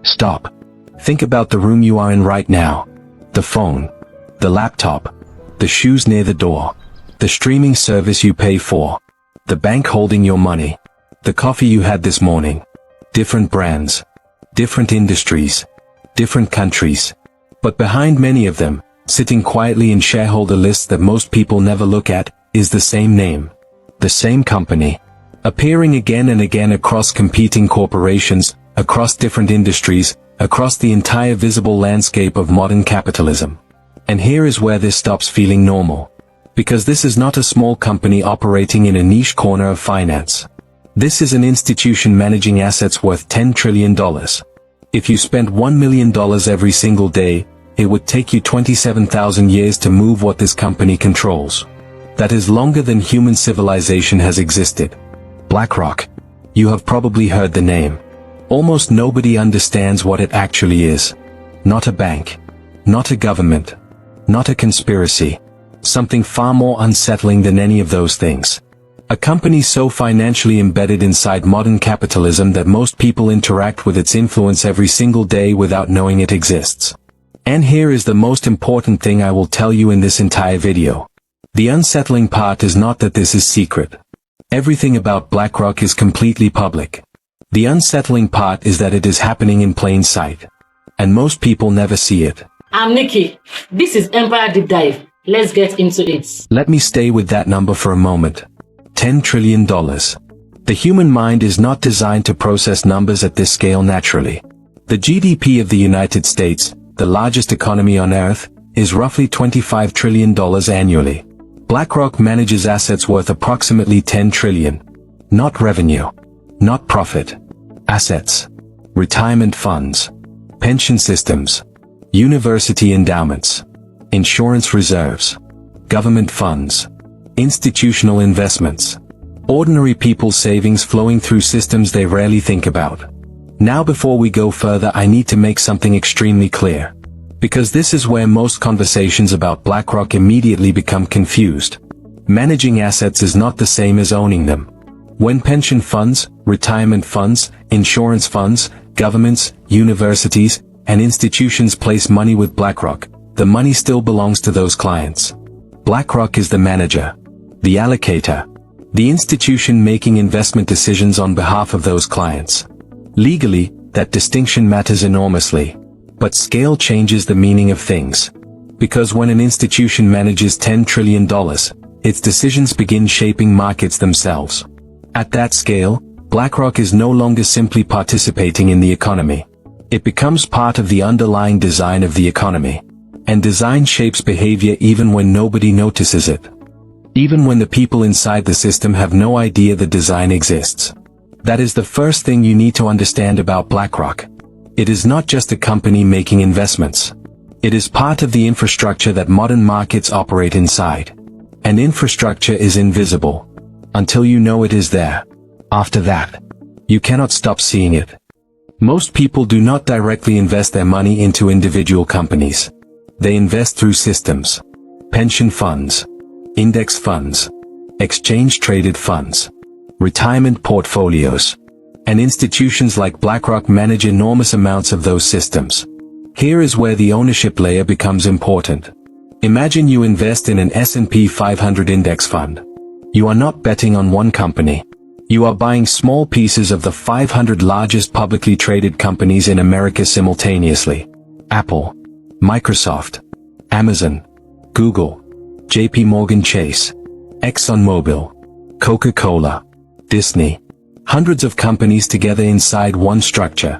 Stop. Think about the room you are in right now. The phone. The laptop. The shoes near the door. The streaming service you pay for. The bank holding your money. The coffee you had this morning. Different brands. Different industries. Different countries. But behind many of them, sitting quietly in shareholder lists that most people never look at, is the same name. The same company. Appearing again and again across competing corporations, across different industries, across the entire visible landscape of modern capitalism. And here is where this stops feeling normal. Because this is not a small company operating in a niche corner of finance. This is an institution managing assets worth $10 trillion. If you spent $1 million every single day, it would take you 27,000 years to move what this company controls. That is longer than human civilization has existed. BlackRock. You have probably heard the name. Almost nobody understands what it actually is. Not a bank. Not a government. Not a conspiracy. Something far more unsettling than any of those things. A company so financially embedded inside modern capitalism that most people interact with its influence every single day without knowing it exists. And here is the most important thing I will tell you in this entire video. The unsettling part is not that this is secret. Everything about BlackRock is completely public. The unsettling part is that it is happening in plain sight. And most people never see it. I'm Nikki. This is Empire Deep Dive. Let's get into it. Let me stay with that number for a moment. $10 trillion. The human mind is not designed to process numbers at this scale naturally. The GDP of the United States, the largest economy on Earth, is roughly $25 trillion annually. BlackRock manages assets worth approximately $10 trillion. Not revenue. Not profit. Assets. Retirement funds. Pension systems. University endowments. Insurance reserves. Government funds. Institutional investments. Ordinary people's savings flowing through systems they rarely think about. Now before we go further, I need to make something extremely clear. Because this is where most conversations about BlackRock immediately become confused. Managing assets is not the same as owning them. When pension funds, retirement funds, insurance funds, governments, universities, and institutions place money with BlackRock, the money still belongs to those clients. BlackRock is the manager, the allocator, the institution making investment decisions on behalf of those clients. Legally, that distinction matters enormously. But scale changes the meaning of things. Because when an institution manages $10 trillion, its decisions begin shaping markets themselves. At that scale, BlackRock is no longer simply participating in the economy. It becomes part of the underlying design of the economy. And design shapes behavior even when nobody notices it. Even when the people inside the system have no idea the design exists. That is the first thing you need to understand about BlackRock. It is not just a company making investments. It is part of the infrastructure that modern markets operate inside. And infrastructure is invisible. Until you know it is there. After that, you cannot stop seeing it. Most people do not directly invest their money into individual companies. They invest through systems. Pension funds. Index funds. Exchange-traded funds. Retirement portfolios. And institutions like BlackRock manage enormous amounts of those systems. Here is where the ownership layer becomes important. Imagine you invest in an S&P 500 index fund. You are not betting on one company. You are buying small pieces of the 500 largest publicly traded companies in America simultaneously. Apple, Microsoft, Amazon, Google, JP Morgan Chase, ExxonMobil, Coca-Cola, Disney. Hundreds of companies together inside one structure.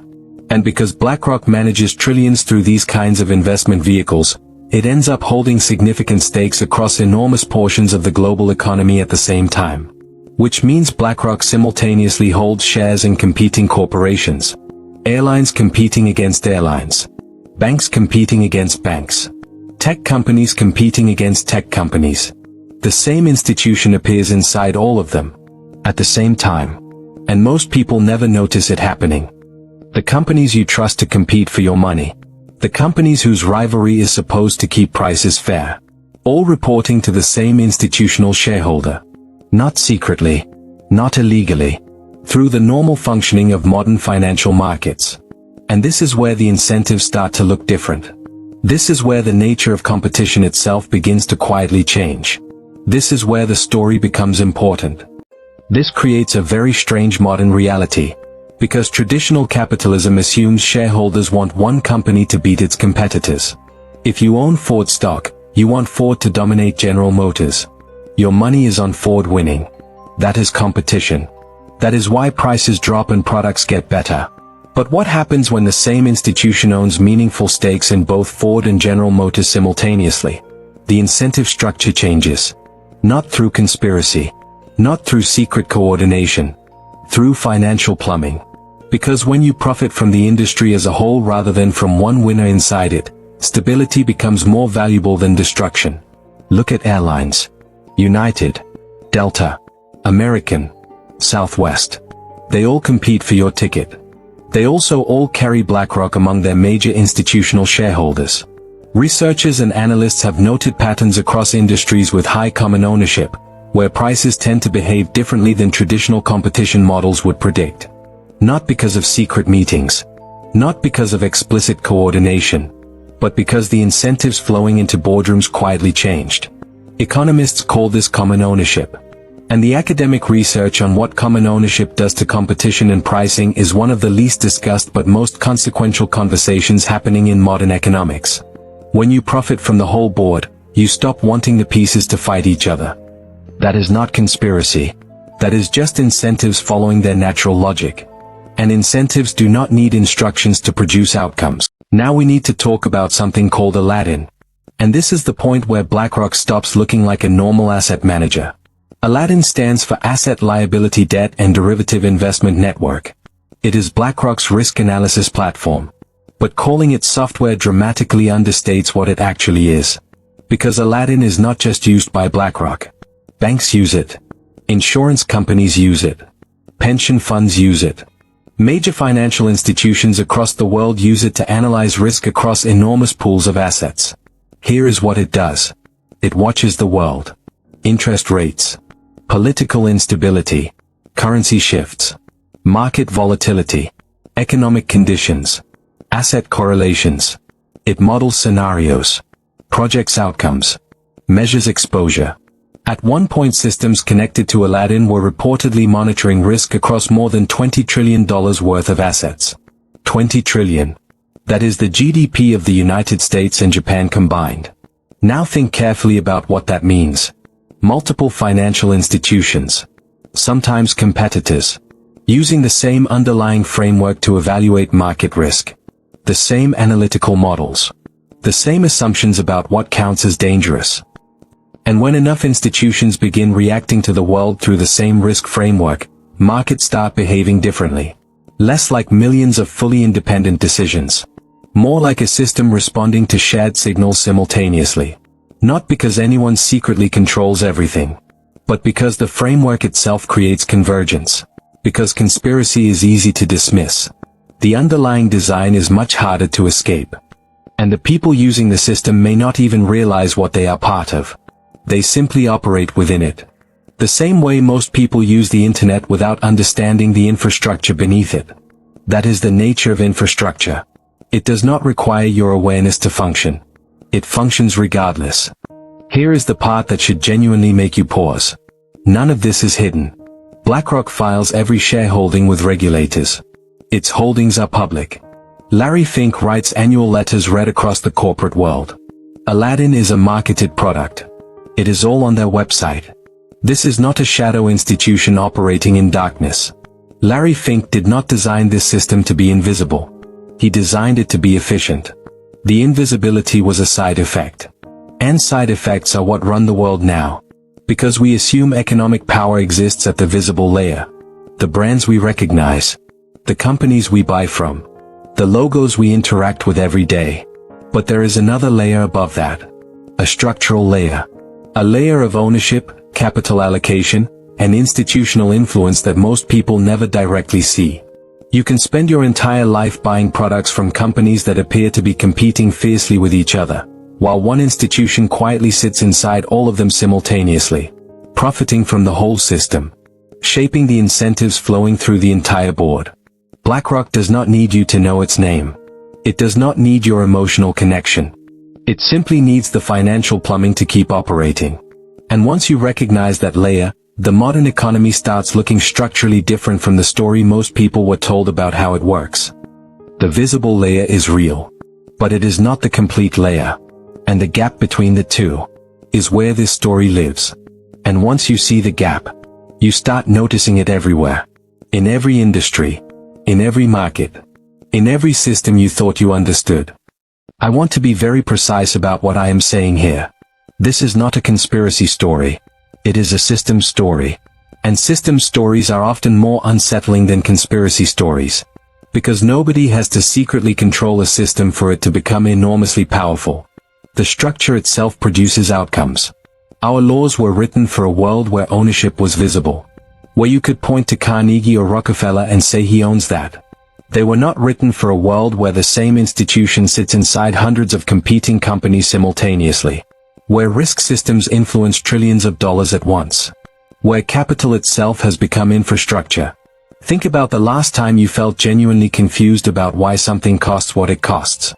And because BlackRock manages trillions through these kinds of investment vehicles, it ends up holding significant stakes across enormous portions of the global economy at the same time. Which means BlackRock simultaneously holds shares in competing corporations. Airlines competing against airlines. Banks competing against banks. Tech companies competing against tech companies. The same institution appears inside all of them. At the same time. And most people never notice it happening. The companies you trust to compete for your money. The companies whose rivalry is supposed to keep prices fair. All reporting to the same institutional shareholder. Not secretly. Not illegally. Through the normal functioning of modern financial markets. And this is where the incentives start to look different. This is where the nature of competition itself begins to quietly change. This is where the story becomes important. This creates a very strange modern reality, because traditional capitalism assumes shareholders want one company to beat its competitors. If you own Ford stock, you want Ford to dominate General Motors. Your money is on Ford winning. That is competition. That is why prices drop and products get better. But what happens when the same institution owns meaningful stakes in both Ford and General Motors simultaneously? The incentive structure changes. Not through conspiracy. Not through secret coordination. Through financial plumbing. Because when you profit from the industry as a whole rather than from one winner inside it, stability becomes more valuable than destruction. Look at airlines. United, Delta, American, Southwest. They all compete for your ticket. They also all carry BlackRock among their major institutional shareholders. Researchers and analysts have noted patterns across industries with high common ownership, where prices tend to behave differently than traditional competition models would predict. Not because of secret meetings. Not because of explicit coordination. But because the incentives flowing into boardrooms quietly changed. Economists call this common ownership. And the academic research on what common ownership does to competition and pricing is one of the least discussed but most consequential conversations happening in modern economics. When you profit from the whole board, you stop wanting the pieces to fight each other. That is not conspiracy. That is just incentives following their natural logic. And incentives do not need instructions to produce outcomes. Now we need to talk about something called Aladdin. And this is the point where BlackRock stops looking like a normal asset manager. Aladdin stands for Asset Liability Debt and Derivative Investment Network. It is BlackRock's risk analysis platform. But calling it software dramatically understates what it actually is. Because Aladdin is not just used by BlackRock. Banks use it. Insurance companies use it. Pension funds use it. Major financial institutions across the world use it to analyze risk across enormous pools of assets. Here is what it does. It watches the world. Interest rates. Political instability. Currency shifts. Market volatility. Economic conditions. Asset correlations. It models scenarios. Projects outcomes. Measures exposure. At one point, systems connected to Aladdin were reportedly monitoring risk across more than $20 trillion worth of assets. 20 trillion. That is the GDP of the United States and Japan combined. Now think carefully about what that means. Multiple financial institutions, sometimes competitors, using the same underlying framework to evaluate market risk. The same analytical models. The same assumptions about what counts as dangerous. And when enough institutions begin reacting to the world through the same risk framework, markets start behaving differently. Less like millions of fully independent decisions. More like a system responding to shared signals simultaneously. Not because anyone secretly controls everything, but because the framework itself creates convergence. Because conspiracy is easy to dismiss. The underlying design is much harder to escape. And the people using the system may not even realize what they are part of. They simply operate within it. The same way most people use the internet without understanding the infrastructure beneath it. That is the nature of infrastructure. It does not require your awareness to function. It functions regardless. Here is the part that should genuinely make you pause. None of this is hidden. BlackRock files every shareholding with regulators. Its holdings are public. Larry Fink writes annual letters read across the corporate world. Aladdin is a marketed product. It is all on their website. This is not a shadow institution operating in darkness. Larry Fink did not design this system to be invisible. He designed it to be efficient. The invisibility was a side effect. And side effects are what run the world now. Because we assume economic power exists at the visible layer. The brands we recognize. The companies we buy from. The logos we interact with every day. But there is another layer above that. A structural layer. A layer of ownership, capital allocation, and institutional influence that most people never directly see. You can spend your entire life buying products from companies that appear to be competing fiercely with each other, while one institution quietly sits inside all of them simultaneously, profiting from the whole system, shaping the incentives flowing through the entire board. BlackRock does not need you to know its name. It does not need your emotional connection. It simply needs the financial plumbing to keep operating. And once you recognize that layer, the modern economy starts looking structurally different from the story most people were told about how it works. The visible layer is real, but it is not the complete layer. And the gap between the two is where this story lives. And once you see the gap, you start noticing it everywhere. In every industry, in every market, in every system you thought you understood. I want to be very precise about what I am saying here. This is not a conspiracy story. It is a system story. And system stories are often more unsettling than conspiracy stories. Because nobody has to secretly control a system for it to become enormously powerful. The structure itself produces outcomes. Our laws were written for a world where ownership was visible. Where you could point to Carnegie or Rockefeller and say he owns that. They were not written for a world where the same institution sits inside hundreds of competing companies simultaneously. Where risk systems influence trillions of dollars at once. Where capital itself has become infrastructure. Think about the last time you felt genuinely confused about why something costs what it costs.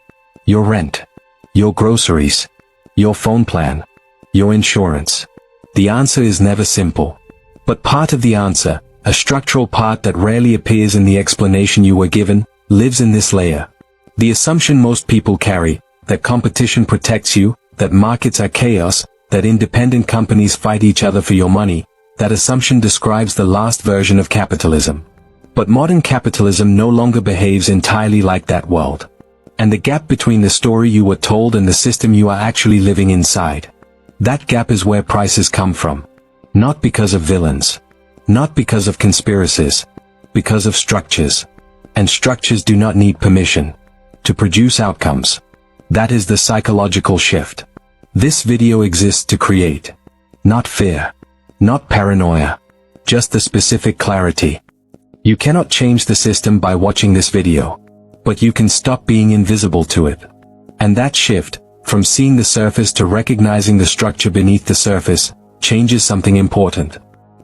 Your rent. Your groceries. Your phone plan. Your insurance. The answer is never simple. But part of the answer, a structural part that rarely appears in the explanation you were given, lives in this layer. The assumption most people carry, that competition protects you, that markets are chaos, that independent companies fight each other for your money, that assumption describes the last version of capitalism. But modern capitalism no longer behaves entirely like that world. And the gap between the story you were told and the system you are actually living inside. That gap is where prices come from. Not because of villains. Not because of conspiracies, because of structures. And structures do not need permission to produce outcomes. That is the psychological shift. This video exists to create. Not fear. Not paranoia. Just the specific clarity. You cannot change the system by watching this video. But you can stop being invisible to it. And that shift, from seeing the surface to recognizing the structure beneath the surface, changes something important.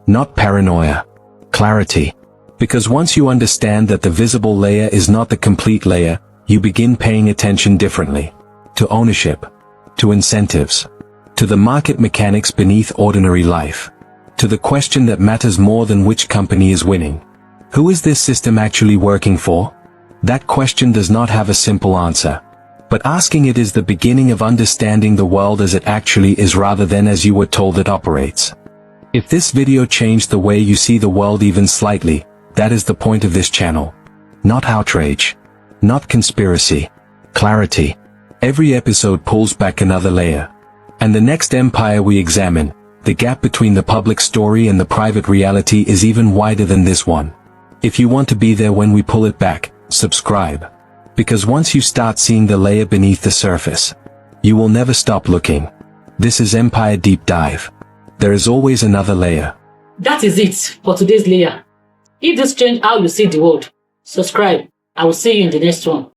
Not paranoia. Clarity. Because once you understand that the visible layer is not the complete layer, you begin paying attention differently. To ownership. To incentives. To the market mechanics beneath ordinary life. To the question that matters more than which company is winning. Who is this system actually working for? That question does not have a simple answer. But asking it is the beginning of understanding the world as it actually is rather than as you were told it operates. If this video changed the way you see the world even slightly, that is the point of this channel. Not outrage. Not conspiracy. Clarity. Every episode pulls back another layer. And the next empire we examine, the gap between the public story and the private reality is even wider than this one. If you want to be there when we pull it back, subscribe. Because once you start seeing the layer beneath the surface, you will never stop looking. This is Empire Deep Dive. There is always another layer. That is it for today's layer. If this changed how you see the world, subscribe. I will see you in the next one.